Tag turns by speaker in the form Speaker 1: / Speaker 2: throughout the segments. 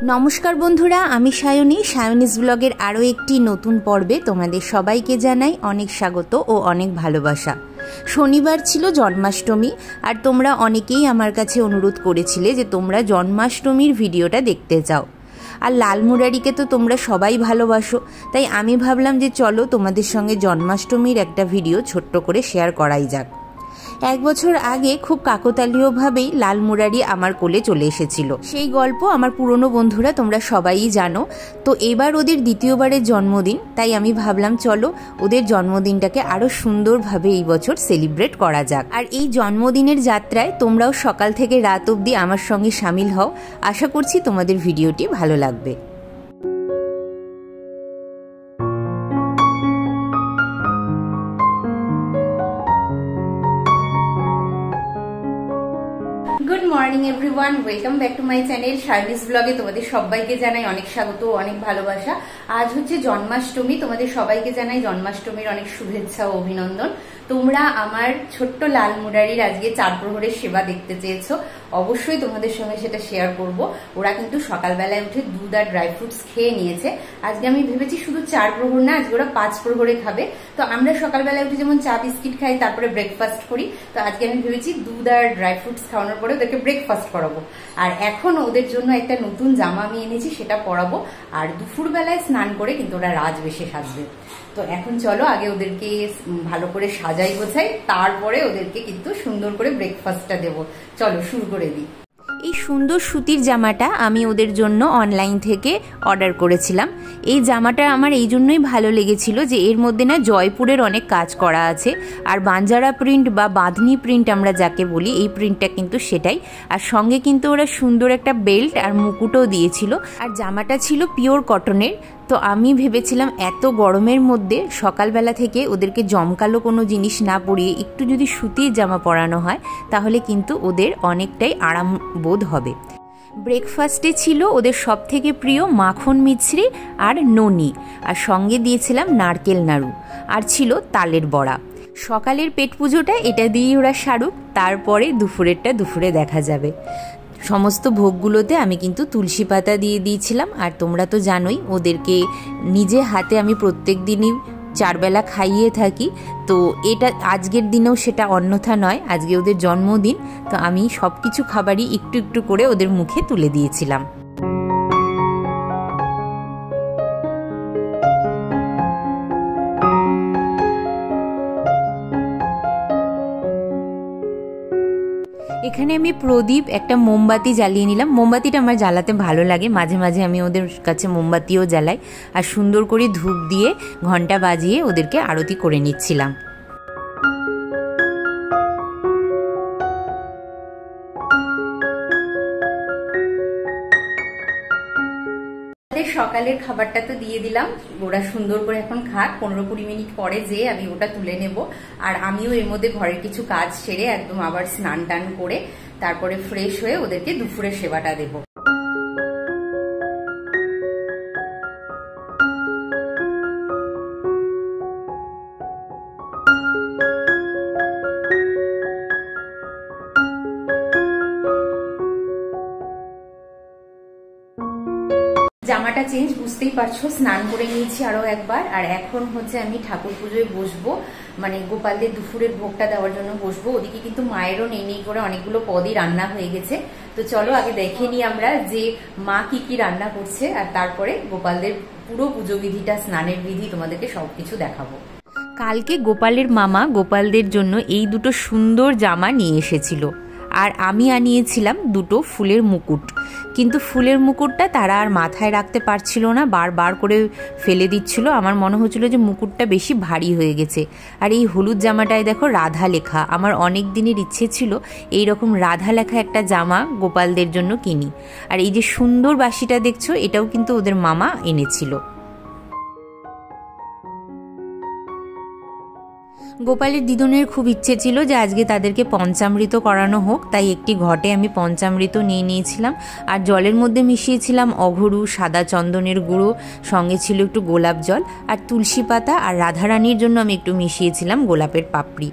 Speaker 1: নমস্কার বন্ধুরা, আমি সায়নী। সায়নীস ব্লগের আরও একটি নতুন পর্বে তোমাদের সবাইকে জানাই অনেক স্বাগত ও অনেক ভালোবাসা। শনিবার ছিল জন্মাষ্টমী, আর তোমরা অনেকেই আমার কাছে অনুরোধ করেছিলে যে তোমরা জন্মাষ্টমীর ভিডিওটা দেখতে চাও। আর লাল মুরারিকে তো তোমরা সবাই ভালোবাসো, তাই আমি ভাবলাম যে চলো তোমাদের সঙ্গে জন্মাষ্টমীর একটা ভিডিও ছোট্ট করে শেয়ার করাই যাক। 1 বছর আগে খুব কাকতালীয়ভাবেই লাল মুরারি আমার কোলে চলে এসেছিল। সেই গল্প আমার পুরনো বন্ধুরা তোমরা সবাই জানো। তো এবার ওদের দ্বিতীয়বারের জন্মদিন, তাই আমি ভাবলাম চলো ওদের জন্মদিনটাকে আরও সুন্দরভাবে এই বছর সেলিব্রেট করা যাক। আর এই জন্মদিনের যাত্রায় তোমরাও সকাল থেকে রাত অবধি আমার সঙ্গে সামিল হও। আশা করছি তোমাদের ভিডিওটি ভালো লাগবে। Good morning everyone, welcome back to my channel Sayani's ব্লগে। তোমাদের সবাইকে জানাই অনেক স্বাগত, অনেক ভালোবাসা। আজ হচ্ছে জন্মাষ্টমী, তোমাদের সবাইকে জানাই জন্মাষ্টমীর অনেক শুভেচ্ছা ও অভিনন্দন। তোমরা আমার ছোট্ট লাল মুরারির আজকে 4 প্রহরের সেবা দেখতে চেয়েছো, অবশ্যই তোমাদের সঙ্গে সেটা শেয়ার করব। ওরা কিন্তু সকালবেলায় উঠে দুধ আর ড্রাই ফ্রুটস খেয়ে নিয়েছে। আজকে আমি ভেবেছি শুধু 4 প্রহর না, আজকে ওরা 5 প্রহরে খাবে। তো আমরা সকালবেলায় উঠে যেমন চা বিস্কিট খাই, তারপরে ব্রেকফাস্ট করি, তো আজকে আমি ভেবেছি দুধ আর ড্রাই ফ্রুটস খাওয়ানোর পরে ওদেরকে ব্রেকফাস্ট করাবো। আর এখন ওদের জন্য একটা নতুন জামা আমি এনেছি, সেটা পরাবো। আর দুপুরবেলায় স্নান করে কিন্তু ওরা রাজবেশে সাজবে। তো এখন চলো আগে ওদেরকে ভালো করে সাজাই গোছাই, তারপরে ওদেরকে কিন্তু সুন্দর করে ব্রেকফাস্টটা দেবো। চলো শুরু করে দিই। এই সুন্দর সুতির জামাটা আমি ওদের জন্য অনলাইন থেকে অর্ডার করেছিলাম। এই জামাটা আমার এই জন্যই ভালো লেগেছিল যে এর মধ্যে না জয়পুরের অনেক কাজ করা আছে, আর বাঞ্জারা প্রিন্ট বা বাঁধনি প্রিন্ট আমরা যাকে বলি, এই প্রিন্টটা কিন্তু সেটাই। আর সঙ্গে কিন্তু ওরা সুন্দর একটা বেল্ট আর মুকুটও দিয়েছিল, আর জামাটা ছিল পিওর কটনের। তো আমি ভেবেছিলাম এত গরমের মধ্যে সকালবেলা থেকে ওদেরকে জমকালো কোনো জিনিস না পরিয়ে একটু যদি সুতির জামা পরানো হয় তাহলে কিন্তু ওদের অনেকটাই আরাম বোধ হবে। ব্রেকফাস্টে ছিল ওদের সব থেকে প্রিয় মাখন মিছরি আর ননি, আর সঙ্গে দিয়েছিলাম নারকেল নাড়ু, আর ছিল তালের বড়া। সকালের পেট পুজোটা এটা দিয়েই ওরা সারুক, তারপরে দুপুরেরটা দুপুরে দেখা যাবে। সমস্ত ভোগগুলোতে আমি কিন্তু তুলসী পাতা দিয়ে দিয়েছিলাম। আর তোমরা তো জানোই ওদেরকে নিজে হাতে আমি প্রত্যেক দিনই 4 বেলা খাইয়ে থাকি। তো এটা আজকের দিনেও সেটা অন্যথা নয়, আজকে ওদের জন্মদিন, তো আমি সব কিছু খাবারই একটু একটু করে ওদের মুখে তুলে দিয়েছিলাম। এখানে আমি প্রদীপ, একটা মোমবাতি জ্বালিয়ে নিলাম। মোমবাতিটা আমার জ্বালাতে ভালো লাগে, মাঝে মাঝে আমি ওদের কাছে মোমবাতিও জ্বালাই। আর সুন্দর করে ধূপ দিয়ে ঘন্টা বাজিয়ে ওদেরকে আরতি করে নিচ্ছিলাম। সকালের খাবারটা তো দিয়ে দিলাম, ওরা সুন্দর করে এখন খাক। 15-20 মিনিট পরে যে আমি ওটা তুলে নেব। আর আমিও এর মধ্যে ঘরের কিছু কাজ সেরে একদম আবার স্নান টান করে তারপরে ফ্রেশ হয়ে ওদেরকে দুপুরের সেবাটা দেব। জামাটা চেঞ্জ, বুঝতেই পারছো, স্নান করে নিয়েছি আরো একবার। আর এখন হচ্ছে আমি ঠাকুর পুজোয় বসবো, মানে গোপালদের দুপুরের ভোগটা দেওয়ার জন্য বসবো। ওদিকে কিন্তু মায়েরও নেই করে অনেকগুলো পদই রান্না হয়ে গেছে। তো চলো আগে দেখে নিই আমরা যে মা কি কি রান্না করছে, আর তারপরে গোপালদের পুরো পুজো বিধিটা, স্নানের বিধি তোমাদেরকে সবকিছু দেখাবো। কালকে গোপালের মামা গোপালদের জন্য এই দুটো সুন্দর জামা নিয়ে এসেছিল, আর আমি আনিয়েছিলাম দুটো ফুলের মুকুট। কিন্তু ফুলের মুকুটটা তারা আর মাথায় রাখতে পারছিল না, বারবার করে ফেলে দিচ্ছিল। আমার মনে হচ্ছিল যে মুকুটটা বেশি ভারী হয়ে গেছে। আর এই হলুদ জামাটায় দেখো রাধা লেখা, আমার অনেক দিনের ইচ্ছে ছিল এই রকম রাধা লেখা একটা জামা গোপালদের জন্য কিনি। আর এই যে সুন্দর বাঁশিটা দেখছো, এটাও কিন্তু ওদের মামা এনেছিল। গোপালের দিদনের খুব ইচ্ছে ছিল যে আজকে তাদেরকে পঞ্চামৃত করানো হোক, তাই একটি ঘটে আমি পঞ্চামৃত নিয়ে নিয়েছিলাম আর জলের মধ্যে মিশিয়েছিলাম অঘরু, সাদা চন্দনের গুঁড়ো, সঙ্গে ছিল একটু গোলাপ জল আর তুলসী পাতা, আর রাধারানীর জন্য আমি একটু মিশিয়েছিলাম গোলাপের পাপড়ি।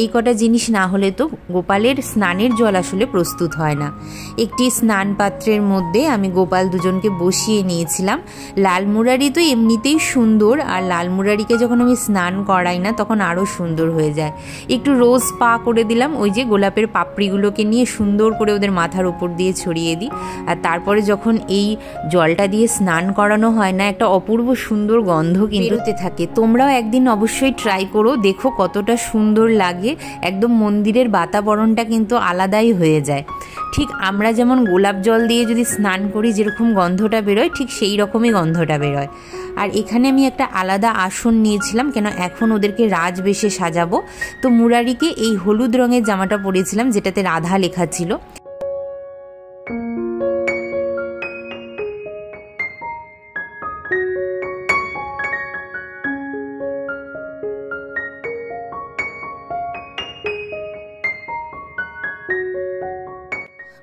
Speaker 1: এই কটা জিনিস না হলে তো গোপালের স্নানের জল আসলে প্রস্তুত হয় না। একটি স্নান পাত্রের মধ্যে আমি গোপাল দুজনকে বসিয়ে নিয়েছিলাম। লাল মুরারি তো এমনিতেই সুন্দর, আর লাল মুরারিকে যখন আমি স্নান করাই না তখন আরও সুন্দর হয়ে যায়। একটু রোজ পা করে দিলাম, ওই যে গোলাপের পাপড়িগুলোকে নিয়ে সুন্দর করে ওদের মাথার উপর দিয়ে ছড়িয়ে দিই। আর তারপরে যখন এই জলটা দিয়ে স্নান করানো হয় না, একটা অপূর্ব সুন্দর গন্ধ কিন্তু বেরোতে থাকে। তোমরাও একদিন অবশ্যই ট্রাই করো, দেখো কতটা সুন্দর লাগে। একদম মন্দিরের বাতাবরণটা কিন্তু আলাদাই হয়ে যায়। ঠিক আমরা যেমন গোলাপ জল দিয়ে যদি স্নান করি যেরকম গন্ধটা বেরোয়, ঠিক সেই রকমই গন্ধটা বেরোয়। আর এখানে আমি একটা আলাদা আসন নিয়েছিলাম, কেন এখন ওদেরকে রাজবেশে সাজাবো। তো মুরারিকে এই হলুদ রঙের জামাটা পরিয়েছিলাম যেটাতে রাধা লেখা ছিল।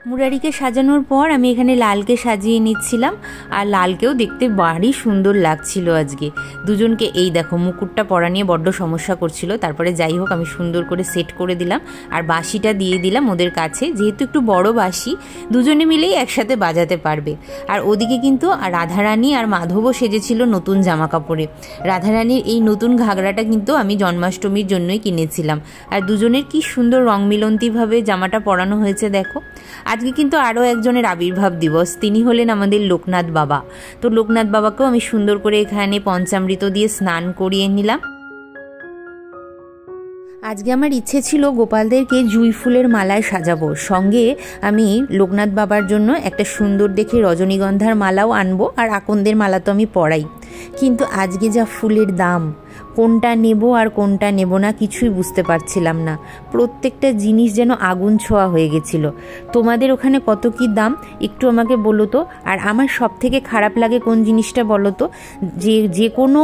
Speaker 1: মুরারিকে সাজানোর পর আমি এখানে লালকে সাজিয়ে নিচ্ছিলাম, আর লালকেও দেখতে ভারী সুন্দর লাগছিল আজকে। দুজনকে এই দেখো মুকুটটা পরা নিয়ে বড্ড সমস্যা করছিল, তারপরে যাই হোক আমি সুন্দর করে সেট করে দিলাম আর বাঁশিটা দিয়ে দিলাম ওদের কাছে, যেহেতু একটু বড় বাঁশি দুজনে মিলেই একসাথে বাজাতে পারবে। আর ওদিকে কিন্তু রাধারানী আর মাধবও সেজেছিল নতুন জামা কাপড়ে। রাধারানীর এই নতুন ঘাগরাটা কিন্তু আমি জন্মাষ্টমীর জন্যই কিনেছিলাম, আর দুজনের কি সুন্দর রং মিলন্তিভাবে জামাটা পরানো হয়েছে দেখো। আজকে কিন্তু আরও একজনের আবির্ভাব দিবস, তিনি হলেন আমাদের লোকনাথ বাবা। তো লোকনাথ বাবাকেও আমি সুন্দর করে এখানে পঞ্চামৃত দিয়ে স্নান করিয়ে নিলাম। আজকে আমার ইচ্ছে ছিল গোপালদেরকে জুঁই ফুলের মালায় সাজাবো, সঙ্গে আমি লোকনাথ বাবার জন্য একটা সুন্দর দেখে রজনীগন্ধার মালাও আনবো, আর আকন্দের মালা তো আমি পরাই। কিন্তু আজকে যা ফুলের দাম, কোনটা নেব আর কোনটা নেব না কিছুই বুঝতে পারছিলাম না। প্রত্যেকটা জিনিস যেন আগুন ছোঁয়া হয়ে গেছিল। তোমাদের ওখানে কত কি দাম একটু আমাকে বলো তো। আর আমার সব থেকে খারাপ লাগে কোন জিনিসটা বলো তো, যে কোনো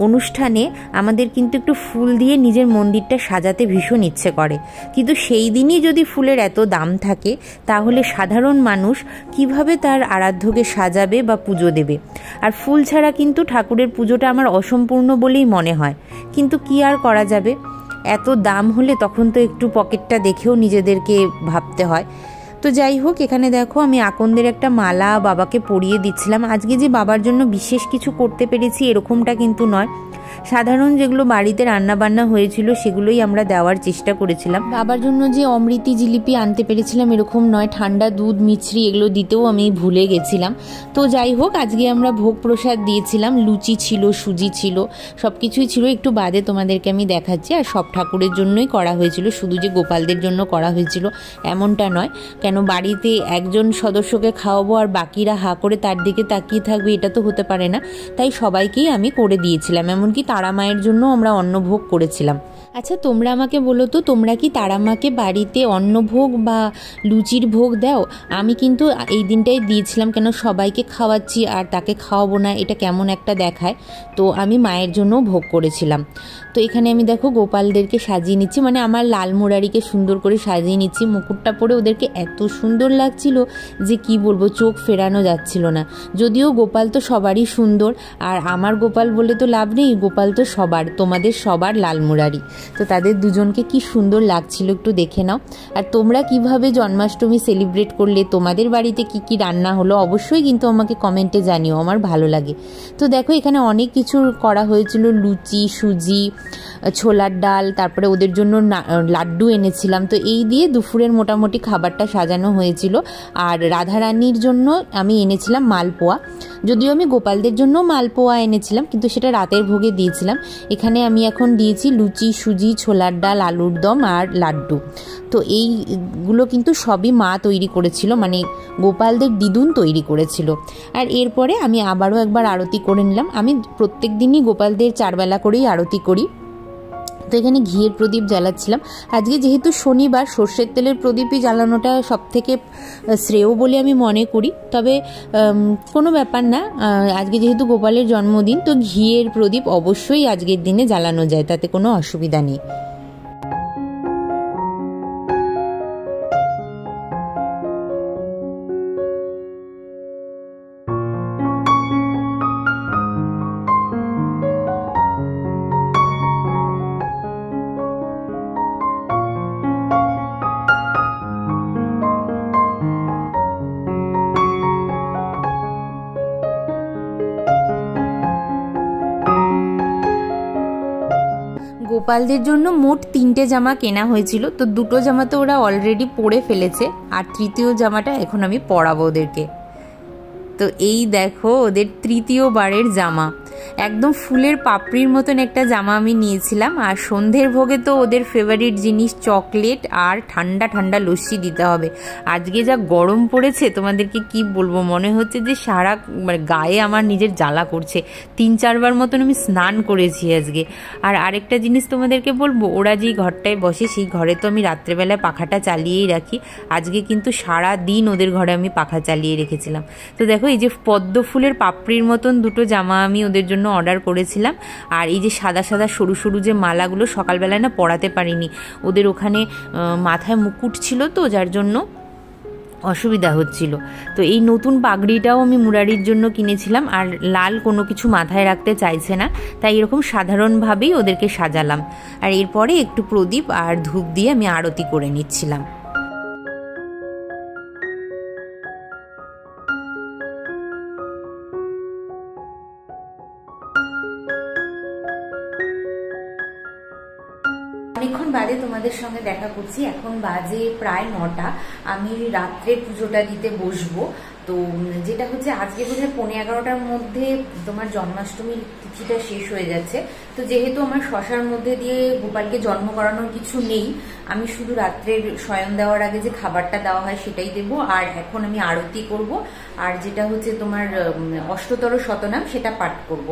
Speaker 1: অনুষ্ঠানে আমাদের কিন্তু একটু ফুল দিয়ে নিজের মন্দিরটা সাজাতে ভীষণ ইচ্ছে করে, কিন্তু সেই দিনই যদি ফুলের এত দাম থাকে তাহলে সাধারণ মানুষ কিভাবে তার আরাধ্যকে সাজাবে বা পুজো দেবে। আর ফুল ছাড়া কিন্তু ঠাকুরের পুজোটা আমার অসম্পূর্ণ বলেই মনে হয়। কিন্তু কি আর করা যাবে, এত দাম হলে তখন তো একটু পকেটটা দেখেও নিজেদেরকে ভাবতে হয়। তো যাই হোক, এখানে দেখো আমি আকন্দের একটা মালা বাবাকে পরিয়ে দিচ্ছিলাম। আজকে যে বাবার জন্য বিশেষ কিছু করতে পেরেছি এরকমটা কিন্তু নয়, সাধারণ যেগুলো বাড়িতে রান্না বান্না হয়েছিল সেগুলোই আমরা দেওয়ার চেষ্টা করেছিলাম। বাবার জন্য যে অমৃতি জিলিপি আনতে পেরেছিলাম এরকম নয়, ঠান্ডা দুধ মিছরি এগুলো দিতেও আমি ভুলে গেছিলাম। তো যাই হোক, আজকে আমরা ভোগ প্রসাদ দিয়েছিলাম, লুচি ছিল, সুজি ছিল, সব কিছুই ছিল। একটু বাদে তোমাদেরকে আমি দেখাচ্ছি। আর সব ঠাকুরের জন্যই করা হয়েছিল, শুধু যে গোপালদের জন্য করা হয়েছিল এমনটা নয়। কেন বাড়িতে একজন সদস্যকে খাওয়াবো আর বাকিরা হা করে তার দিকে তাকিয়ে থাকবে, এটা তো হতে পারে না। তাই সবাইকেই আমি করে দিয়েছিলাম, এমনকি তারা মায়ের জন্য আমরা অন্নভোগ করেছিলাম। আচ্ছা তোমরা আমাকে বলো তো, তোমরা কি তারা মাকে বাড়িতে অন্নভোগ বা লুচির ভোগ দাও? আমি কিন্তু এই দিনটাই দিয়েছিলাম, কেন সবাইকে খাওয়াচ্ছি আর তাকে খাওয়াবো না, এটা কেমন একটা দেখায়। তো আমি মায়ের জন্য ভোগ করেছিলাম। তো এখানে আমি দেখো গোপালদেরকে সাজিয়ে নিচ্ছি, মানে আমার লাল মুরারিকে সুন্দর করে সাজিয়ে নিচ্ছি। মুকুটটা পরে ওদেরকে এত সুন্দর লাগছিল যে কি বলবো, চোখ ফেরানো যাচ্ছিল না। যদিও গোপাল তো সবারই সুন্দর, আর আমার গোপাল বলে তো লাভ নেই, গোপাল তো সবার, তোমাদের সবার লাল মুরারি। তো তাদের দুজনকে কি সুন্দর লাগছিল একটু দেখে নাও। আর তোমরা কিভাবে জন্মাষ্টমী সেলিব্রেট করলে, তোমাদের বাড়িতে কি কি রান্না হলো অবশ্যই কিন্তু আমাকে কমেন্টে জানিও, আমার ভালো লাগে। তো দেখো এখানে অনেক কিছু করা হয়েছিল, লুচি, সুজি, ছোলার ডাল, তারপরে ওদের জন্য লাড্ডু এনেছিলাম। তো এই দিয়ে দুপুরের মোটামুটি খাবারটা সাজানো হয়েছিল। আর রাধারানীর জন্য আমি এনেছিলাম মালপোয়া, যদিও আমি গোপালদের জন্য মালপোয়া এনেছিলাম কিন্তু সেটা রাতের ভোগে দিয়েছিলাম। এখানে আমি এখন দিয়েছি লুচি, সুজি, ছোলার ডাল, আলুর দম আর লাড্ডু। তো এইগুলো কিন্তু সবই মা তৈরি করেছিল, মানে গোপালদের দিদুন তৈরি করেছিল। আর এরপরে আমি আবারও একবার আরতি করে নিলাম। আমি প্রত্যেক দিনই গোপালদের 4 বেলা করেই আরতি করি। তো এখানে ঘিয়ের প্রদীপ জ্বালাচ্ছিলাম। আজকে যেহেতু শনিবার, সর্ষের তেলের প্রদীপই জ্বালানোটা সব থেকে শ্রেয় বলে আমি মনে করি। তবে কোনো ব্যাপার না, আজকে যেহেতু গোপালের জন্মদিন, তো ঘিয়ের প্রদীপ অবশ্যই আজকের দিনে জ্বালানো যায়, তাতে কোনো অসুবিধা নেই। গোপালদের জন্য মোট 3টে জামা কেনা হয়েছিল, তো 2টো জামা তো ওরা অলরেডি পরে ফেলেছে, আর তৃতীয় জামাটা এখন আমি পরাবো ওদেরকে। তো এই দেখো ওদের তৃতীয় বারের জামা, একদম ফুলের পাপড়ির মতন একটা জামা আমি নিয়েছিলাম। আর সন্ধ্যের ভোগে তো ওদের ফেভারিট জিনিস চকলেট আর ঠান্ডা ঠান্ডা লস্যি দিতে হবে। আজকে যা গরম পড়েছে তোমাদেরকে কি বলবো, মনে হচ্ছে যে সারা গায়ে আমার নিজের জ্বালা করছে। 3-4 বার মতন আমি স্নান করেছি আজকে। আর আরেকটা জিনিস তোমাদেরকে বলবো, ওরা যেই ঘরটায় বসে সেই ঘরে তো আমি রাত্রেবেলায় পাখাটা চালিয়েই রাখি। আজকে কিন্তু সারা দিন ওদের ঘরে আমি পাখা চালিয়ে রেখেছিলাম। তো দেখো এই যে পদ্ম ফুলের পাপড়ির মতন 2টো জামা আমি ওদের জন্য অর্ডার করেছিলাম। আর এই যে সাদা সাদা সরু সরু যে মালাগুলো সকালবেলায় না পরাতে পারিনি, ওদের ওখানে মাথায় মুকুট ছিল তো, যার জন্য অসুবিধা হচ্ছিল। তো এই নতুন পাগড়িটাও আমি মুরারির জন্য কিনেছিলাম। আর লাল কোনো কিছু মাথায় রাখতে চাইছে না, তাই এরকম সাধারণভাবেই ওদেরকে সাজালাম। আর এরপরে একটু প্রদীপ আর ধূপ দিয়ে আমি আরতি করে নিচ্ছিলাম। অনেকক্ষণ বাদে তোমাদের সঙ্গে দেখা করছি। এখন বাজে প্রায় 9টা। আমি রাত্রে পুজোটা দিতে বসবো। তো যেটা হচ্ছে আজকে বোধহয় 11:15টার মধ্যে তোমার জন্মাষ্টমীর তিথিটা শেষ হয়ে যাচ্ছে। তো যেহেতু আমার শশার মধ্যে দিয়ে গোপালকে জন্ম করানোর কিছু নেই, আমি শুধু রাত্রের শয়ন দেওয়ার আগে যে খাবারটা দেওয়া হয় সেটাই দেবো। আর এখন আমি আরতি করব, আর যেটা হচ্ছে তোমার অষ্টতর শতনাম সেটা পাঠ করব।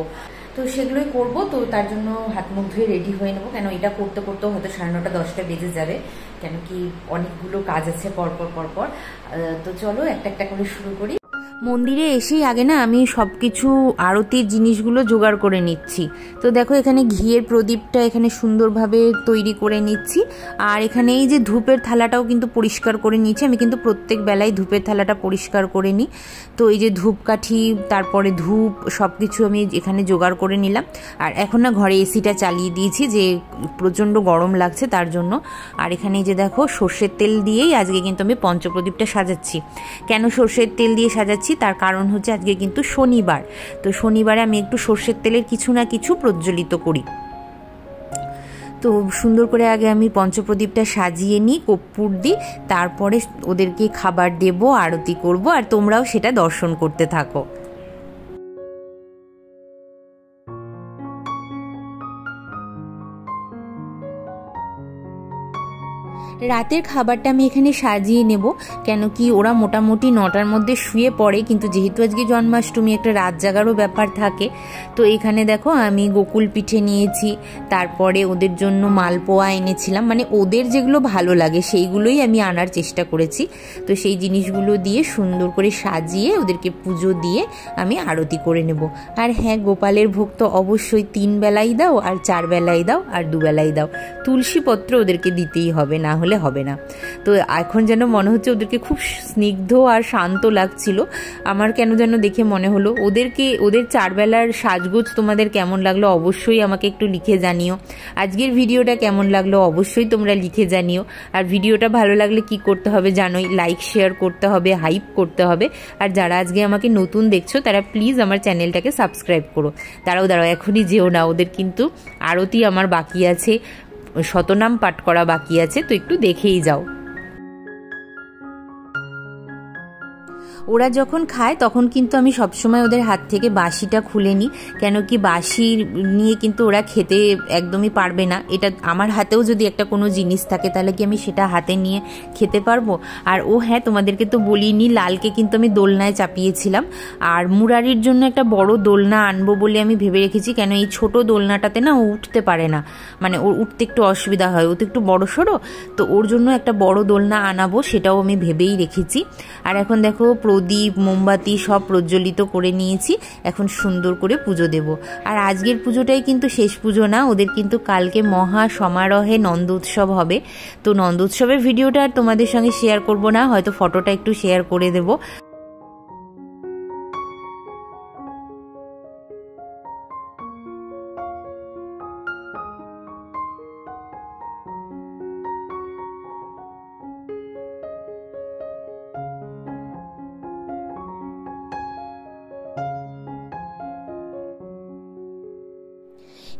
Speaker 1: তো সেগুলোই করব। তো তার জন্য হাত মুখ ধুয়ে রেডি হয়ে নেবো, কেন এটা করতে করতে হয়তো 9:30-10টা বেজে যাবে, কেন কি অনেকগুলো কাজ আছে পরপর। তো চলো একটা একটা করে শুরু করি। মন্দিরে এসেই আগে না আমি সব কিছু আরতির জিনিসগুলো জোগাড় করে নিচ্ছি। তো দেখো এখানে ঘিয়ের প্রদীপটা এখানে সুন্দরভাবে তৈরি করে নিচ্ছি। আর এখানে এই যে ধূপের থালাটাও কিন্তু পরিষ্কার করে নিচ্ছি। আমি কিন্তু প্রত্যেক বেলায় ধূপের থালাটা পরিষ্কার করে নিই। তো এই যে ধূপকাঠি, তারপরে ধূপ, সব কিছু আমি এখানে জোগাড় করে নিলাম। আর এখন না ঘরে এসিটা চালিয়ে দিয়েছি, যে প্রচণ্ড গরম লাগছে তার জন্য। আর এখানে যে দেখো সর্ষের তেল দিয়েই আজকে কিন্তু আমি পঞ্চপ্রদীপটা সাজাচ্ছি। কেন সর্ষের তেল দিয়ে সাজাচ্ছি তার কারণ হচ্ছে আজকে কিন্তু শনিবার। তো শনিবারে আমি একটু সর্ষের তেলের কিছু না কিছু প্রজ্বলিত করি। তো সুন্দর করে আগে আমি পঞ্চপ্রদীপটা সাজিয়ে নিই, কর্পূর দিই, তারপরে ওদেরকে খাবার দেব, আরতি করব, আর তোমরাও সেটা দর্শন করতে থাকো। রাতের খাবারটা আমি এখানে সাজিয়ে নেব, কেন কি ওরা মোটামুটি 9টার মধ্যে শুয়ে পড়ে, কিন্তু যেহেতু আজকে জন্মাষ্টমী একটা রাত জাগারও ব্যাপার থাকে। তো এখানে দেখো আমি গোকুল পিঠে নিয়েছি, তারপরে ওদের জন্য মালপোয়া এনেছিলাম, মানে ওদের যেগুলো ভালো লাগে সেইগুলোই আমি আনার চেষ্টা করেছি। তো সেই জিনিসগুলো দিয়ে সুন্দর করে সাজিয়ে ওদেরকে পুজো দিয়ে আমি আরতি করে নেব। আর হ্যাঁ, গোপালের ভোগ তো অবশ্যই 3 বেলাই দাও, আর 4 বেলাই দাও, আর 2 বেলাই দাও। তুলসী পত্র ওদেরকে দিতেই হবে, না হলে হবে না। তো এখন যেন মনে হচ্ছে ওদেরকে খুব স্নিগ্ধ আর শান্ত লাগছিল। আমার কেন যেন দেখে মনে হলো ওদের 4 বেলার সাজগোজ তোমাদের কেমন লাগলো অবশ্যই আমাকে একটু লিখে জানিও। আজকের ভিডিওটা কেমন লাগলো অবশ্যই তোমরা লিখে জানিও। আর ভিডিওটা ভালো লাগলে কি করতে হবে জানোই, লাইক শেয়ার করতে হবে, হাইপ করতে হবে। আর যারা আজকে আমাকে নতুন দেখছো তারা প্লিজ আমার চ্যানেলটাকে সাবস্ক্রাইব করো। দাঁড়াও এখনই যেও না, ওদের কিন্তু আরতি আমার বাকি আছে, শতনাম পাঠ করা বাকি আছে, তো একটু দেখেই যাও। ওরা যখন খায় তখন কিন্তু আমি সবসময় ওদের হাত থেকে বাসিটা খুলে নিই, কেন কি বাসি নিয়ে কিন্তু ওরা খেতে একদমই পারবে না। এটা আমার হাতেও যদি একটা কোনো জিনিস থাকে তাহলে কি আমি সেটা হাতে নিয়ে খেতে পারবো। আর ও হ্যাঁ, তোমাদেরকে তো বলিনি, লালকে কিন্তু আমি দোলনায় চাপিয়েছিলাম। আর মুরারির জন্য একটা বড় দোলনা আনবো বলে আমি ভেবে রেখেছি, কেন এই ছোট দোলনাটাতে না ও উঠতে পারে না, মানে ওর উঠতে একটু অসুবিধা হয়, ও তো একটু বড় সড়ো, তো ওর জন্য একটা বড় দোলনা আনাবো, সেটাও আমি ভেবেই রেখেছি। আর এখন দেখো প্রদীপ মোমবাতি সব প্রজ্বলিত করে নিয়েছি, এখন সুন্দর করে পুজো দেব। আর আজকের পুজোটাই কিন্তু শেষ পুজো না, ওদের কিন্তু কালকে মহা সমারোহে নন্দ উৎসব হবে। তো নন্দ উৎসবের ভিডিওটা আর তোমাদের সঙ্গে শেয়ার করব না, হয়তো ফটোটা একটু শেয়ার করে দেবো।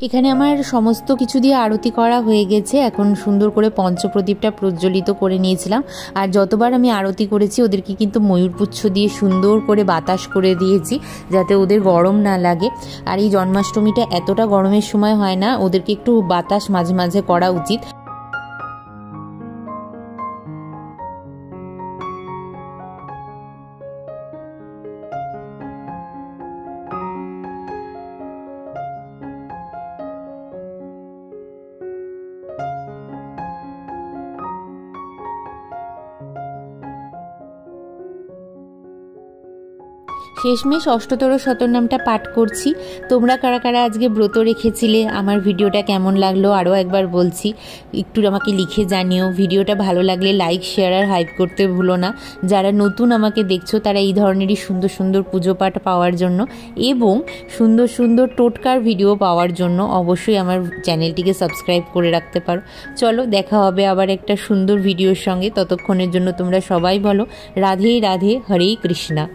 Speaker 1: এখানে আমার সমস্ত কিছু দিয়ে আরতি করা হয়ে গেছে, এখন সুন্দর করে পঞ্চপ্রদীপটা প্রজ্বলিত করে নিয়েছিলাম। আর যতবার আমি আরতি করেছি ওদেরকে কিন্তু ময়ূরপুচ্ছ দিয়ে সুন্দর করে বাতাস করে দিয়েছি, যাতে ওদের গরম না লাগে। আর এই জন্মাষ্টমীটা এতটা গরমের সময় হয় না, ওদেরকে একটু বাতাস মাঝে মাঝে করা উচিত। শেষমেশ অষ্টতর শতনামটা পাঠ করছি। তোমরা কারা কারা আজকে ব্রত রেখেছিলে, আমার ভিডিওটা কেমন লাগলো আরও একবার বলছি, একটু আমাকে লিখে জানিও। ভিডিওটা ভালো লাগলে লাইক শেয়ার আর হাইপ করতে ভুলো না। যারা নতুন আমাকে দেখছো তারা এই ধরনেরই সুন্দর সুন্দর পুজো পাঠ পাওয়ার জন্য এবং সুন্দর সুন্দর টোটকার ভিডিও পাওয়ার জন্য অবশ্যই আমার চ্যানেলটিকে সাবস্ক্রাইব করে রাখতে পারো। চলো, দেখা হবে আবার একটা সুন্দর ভিডিওর সঙ্গে। ততক্ষণের জন্য তোমরা সবাই বলো রাধে রাধে, হরে কৃষ্ণা।